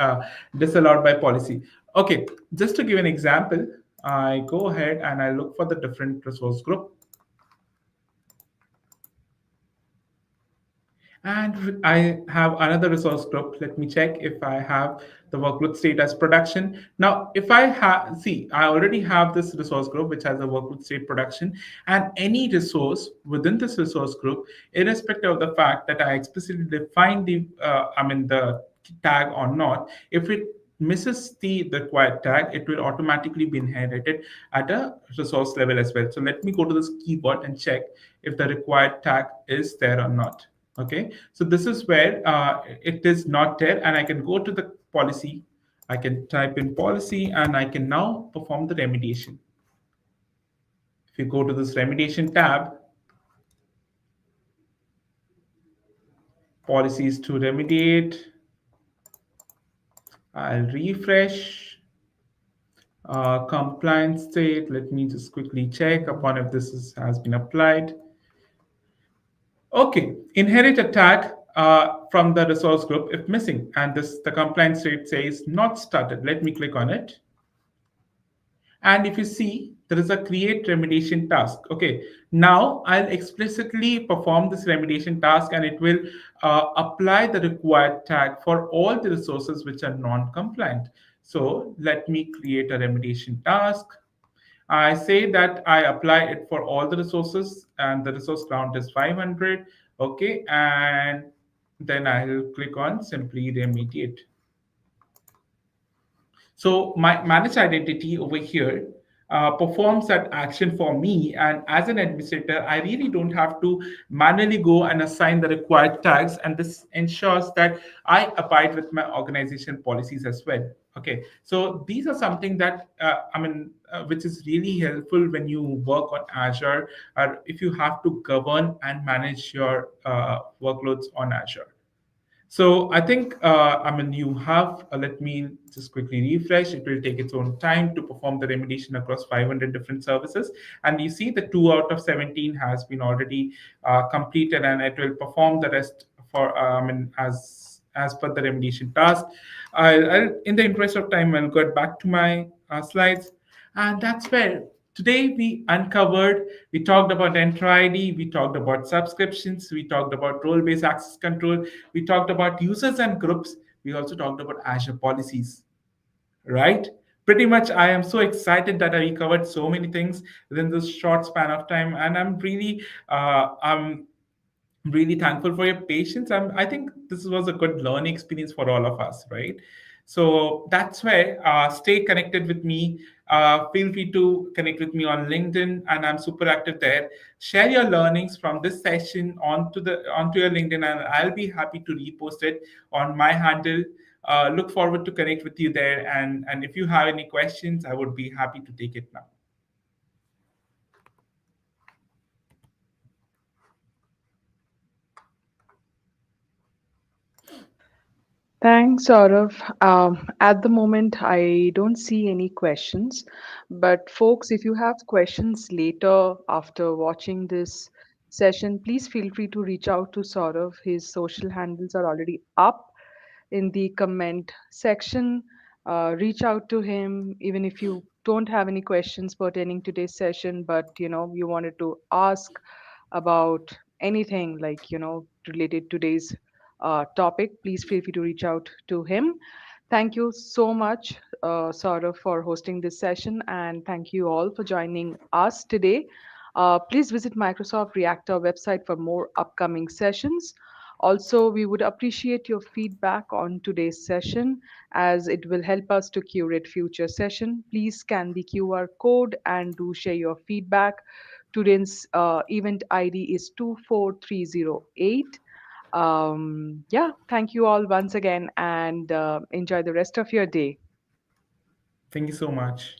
disallowed by policy. Okay, just to give an example, I go ahead and I look for the different resource group, and I have another resource group. Let me check if I have the workload state as production. Now, if I have, see, I already have this resource group which has a workload state production, and any resource within this resource group, irrespective of the fact that I explicitly define the tag or not, if it misses the required tag, it will automatically be inherited at a resource level as well. So let me go to this keyword and check if the required tag is there or not. Okay, so this is where it is not there, and I can go to the policy. I can type in policy, and I can now perform the remediation. If you go to this remediation tab, policies to remediate. I'll refresh. Compliance state. Let me just quickly check upon if has been applied. Okay, inherit a tag from the resource group if missing, and this the compliance state says not started. Let me click on it. And if you see, there is a create remediation task. Okay, now I'll explicitly perform this remediation task and it will apply the required tag for all the resources which are non-compliant. So let me create a remediation task. I say that I apply it for all the resources and the resource count is 500. Okay, and then I'll click on simply remediate. So my managed identity over here performs that action for me. And as an administrator, I really don't have to manually go and assign the required tags. And this ensures that I abide with my organization policies as well. Okay, so these are something that which is really helpful when you work on Azure, or if you have to govern and manage your workloads on Azure. So I think, you have, let me just quickly refresh. It will take its own time to perform the remediation across 500 different services. And you see the 2 out of 17 has been already completed and it will perform the rest for, as per the remediation task. In the interest of time, I'll go back to my slides. And that's where today we talked about Enter ID, we talked about subscriptions, we talked about role based access control, we talked about users and groups, we also talked about Azure policies, right? Pretty much, I am so excited that I covered so many things within this short span of time, and I'm really thankful for your patience. I think this was a good learning experience for all of us, right? So that's where stay connected with me. Feel free to connect with me on LinkedIn, and I'm super active there. Share your learnings from this session onto your LinkedIn, and I'll be happy to repost it on my handle. Look forward to connect with you there, and if you have any questions, I would be happy to take it now. Thanks, Saurav. At the moment, I don't see any questions. But, folks, if you have questions later after watching this session, please feel free to reach out to Saurav. His social handles are already up in the comment section. Reach out to him, even if you don't have any questions pertaining to today's session, but you wanted to ask about anything like related to today's topic. Please feel free to reach out to him. Thank you so much, Saurav, for hosting this session, and thank you all for joining us today. Please visit Microsoft Reactor website for more upcoming sessions. Also, we would appreciate your feedback on today's session as it will help us to curate future session. Please scan the QR code and do share your feedback. Today's event ID is 24308. Yeah, thank you all once again and enjoy the rest of your day. Thank you so much.